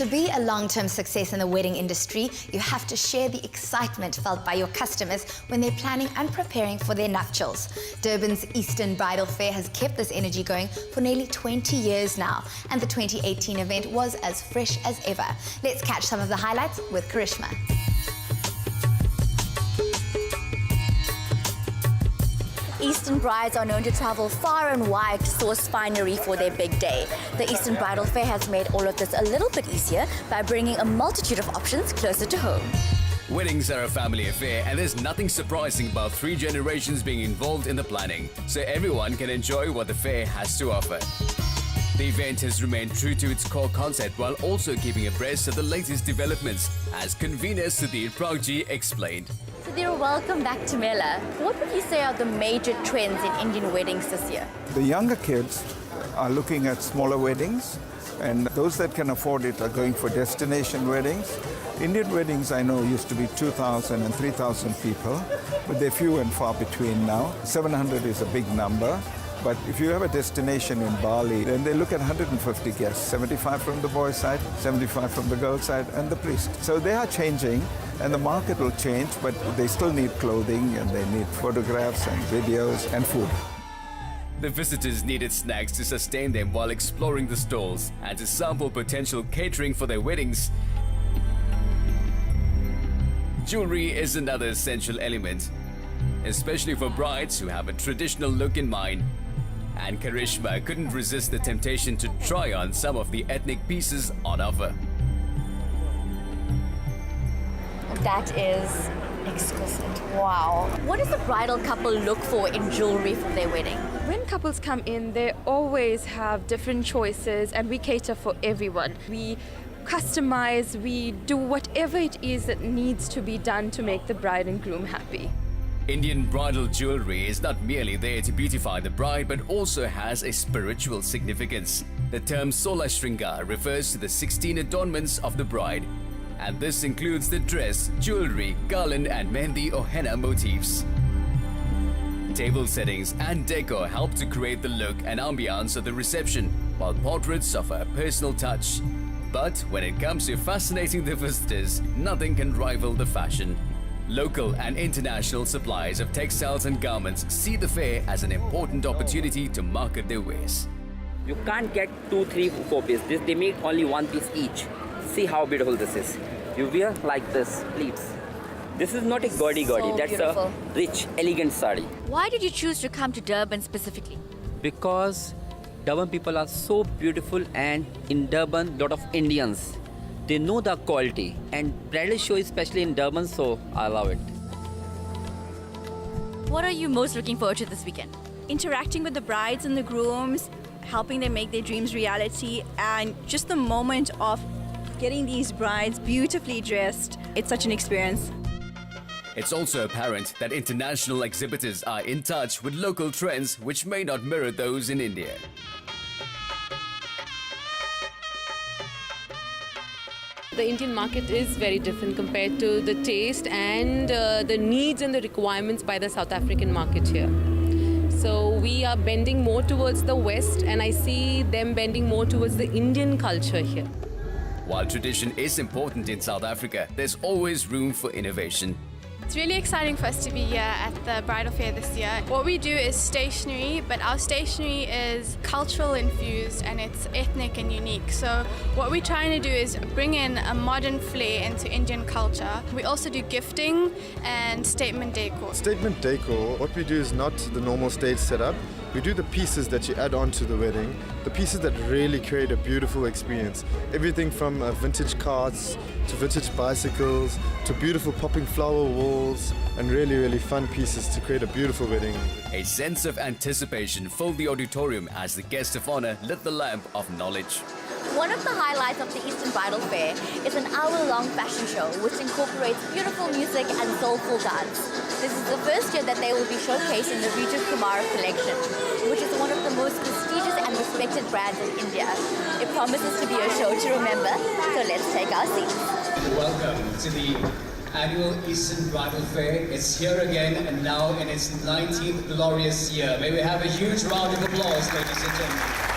To be a long-term success in the wedding industry, you have to share the excitement felt by your customers when they're planning and preparing for their nuptials. Durban's Eastern Bridal Fair has kept this energy going for nearly 20 years now, and the 2018 event was as fresh as ever. Let's catch some of the highlights with Karishma. Eastern brides are known to travel far and wide to source finery for their big day. The Eastern Bridal Fair has made all of this a little bit easier by bringing a multitude of options closer to home. Weddings are a family affair, and there's nothing surprising about 3 generations being involved in the planning, so everyone can enjoy what the fair has to offer. The event has remained true to its core concept while also keeping abreast of the latest developments, as convener Sudhir Pragji explained. Sudhir, welcome back to MELA. What would you say are the major trends in Indian weddings this year? The younger kids are looking at smaller weddings, and those that can afford it are going for destination weddings. Indian weddings, I know, used to be 2,000 and 3,000 people, but they're few and far between now. 700 is a big number. But if you have a destination in Bali, then they look at 150 guests, 75 from the boys' side, 75 from the girls' side, and the priest. So they are changing, and the market will change, but they still need clothing, and they need photographs and videos and food. The visitors needed snacks to sustain them while exploring the stalls and to sample potential catering for their weddings. Jewelry is another essential element, especially for brides who have a traditional look in mind. And Karishma couldn't resist the temptation to try on some of the ethnic pieces on offer. That is exquisite. Wow. What does a bridal couple look for in jewelry for their wedding? When couples come in, they always have different choices, and we cater for everyone. We customize, we do whatever it is that needs to be done to make the bride and groom happy. Indian bridal jewelry is not merely there to beautify the bride, but also has a spiritual significance. The term Sola Shringa refers to the 16 adornments of the bride, and this includes the dress, jewelry, garland and mehndi or henna motifs. Table settings and decor help to create the look and ambiance of the reception, while portraits offer a personal touch. But when it comes to fascinating the visitors, nothing can rival the fashion. Local and international suppliers of textiles and garments see the fair as an important opportunity to market their wares. You can't get 2, 3, 4 pieces. They make only 1 piece each. See how beautiful this is. You wear like this, pleats. This is not a gaudy. That's beautiful. a rich, elegant sari. Why did you choose to come to Durban specifically? Because Durban people are so beautiful, and in Durban, lot of Indians. They know the quality, and bridal show especially in Durban, so I love it. What are you most looking forward to this weekend? Interacting with the brides and the grooms, helping them make their dreams reality, and just the moment of getting these brides beautifully dressed. It's such an experience. It's also apparent that international exhibitors are in touch with local trends which may not mirror those in India. The Indian market is very different compared to the taste and the needs and the requirements by the South African market here. So we are bending more towards the West, and I see them bending more towards the Indian culture here. While tradition is important in South Africa, there's always room for innovation. It's really exciting for us to be here at the bridal fair this year. What we do is stationery, but our stationery is cultural infused and it's ethnic and unique. So what we're trying to do is bring in a modern flair into Indian culture. We also do gifting and statement decor. Statement decor, what we do is not the normal stage setup. We do the pieces that you add on to the wedding, the pieces that really create a beautiful experience. Everything from vintage carts to vintage bicycles to beautiful popping flower walls and really, really fun pieces to create a beautiful wedding. A sense of anticipation filled the auditorium as the guest of honor lit the lamp of knowledge. One of the highlights of the Eastern Bridal Fair is an hour-long fashion show which incorporates beautiful music and soulful dance. This is the first year that they will be showcasing the Riju Kumar collection, which is one of the most prestigious and respected brands in India. It promises to be a show to remember, so let's take our seats. Welcome to the annual Eastern Bridal Fair. It's here again and now in its 19th glorious year. May we have a huge round of applause, ladies and gentlemen.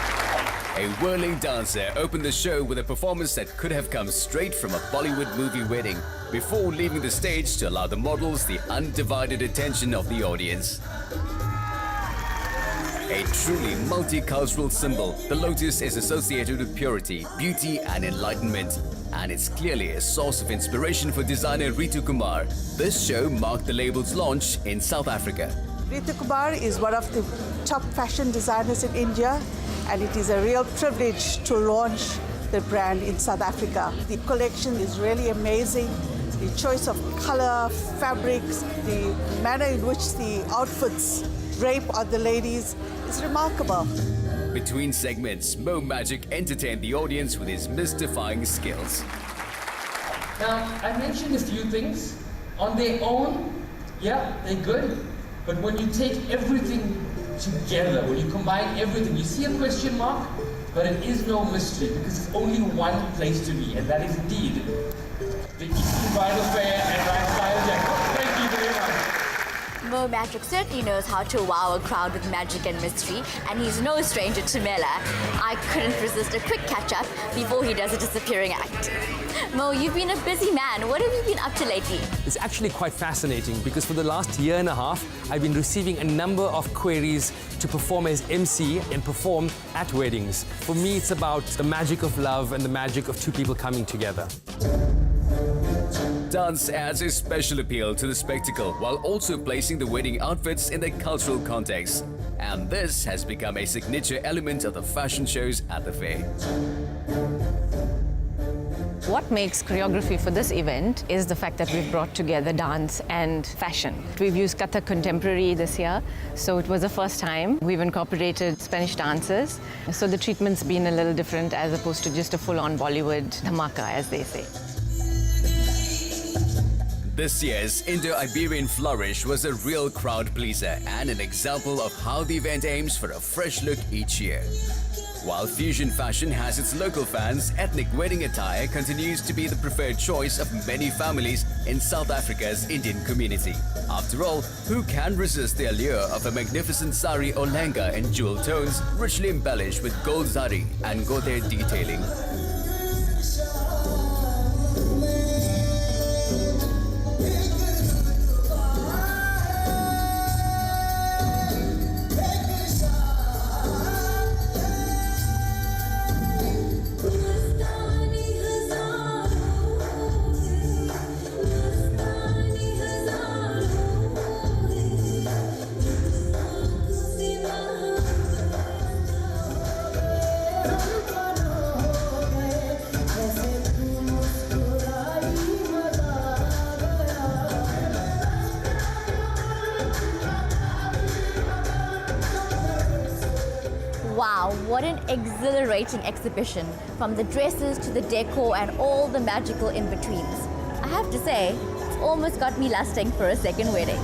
A whirling dancer opened the show with a performance that could have come straight from a Bollywood movie wedding before leaving the stage to allow the models the undivided attention of the audience. A truly multicultural symbol, the lotus is associated with purity, beauty and enlightenment. And it's clearly a source of inspiration for designer Ritu Kumar. This show marked the label's launch in South Africa. Ritu Kumar is one of the top fashion designers in India, and it is a real privilege to launch the brand in South Africa. The collection is really amazing. The choice of color, fabrics, the manner in which the outfits drape on the ladies is remarkable. Between segments, Mo Magic entertained the audience with his mystifying skills. Now, I mentioned a few things. On their own, yeah, they're good. But when you take everything together, when you combine everything, you see a question mark, but it is no mystery because it's only one place to be, and that is indeed the Eastern Bridal Fair and Lifestyle Jack. Thank you very much. Mo Magic certainly knows how to wow a crowd with magic and mystery, and he's no stranger to MELA. I couldn't resist a quick catch-up before he does a disappearing act. Mo, you've been a busy man. What have you been up to lately? It's actually quite fascinating because for the last year and a half, I've been receiving a number of queries to perform as MC and perform at weddings. For me, it's about the magic of love and the magic of two people coming together. Dance adds a special appeal to the spectacle while also placing the wedding outfits in their cultural context. And this has become a signature element of the fashion shows at the fair. What makes choreography for this event is the fact that we've brought together dance and fashion. We've used Kathak Contemporary this year, so it was the first time. We've incorporated Spanish dancers, so the treatment's been a little different as opposed to just a full-on Bollywood dhamaka, as they say. This year's Indo-Iberian Flourish was a real crowd pleaser and an example of how the event aims for a fresh look each year. While fusion fashion has its local fans, ethnic wedding attire continues to be the preferred choice of many families in South Africa's Indian community. After all, who can resist the allure of a magnificent sari or lehenga in jewel tones, richly embellished with gold zari and gote detailing? Wow, what an exhilarating exhibition, from the dresses to the decor and all the magical in-betweens. I have to say, it's almost got me lusting for a second wedding.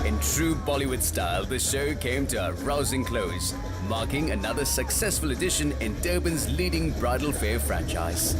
In true Bollywood style, the show came to a rousing close, marking another successful edition in Durban's leading bridal fair franchise.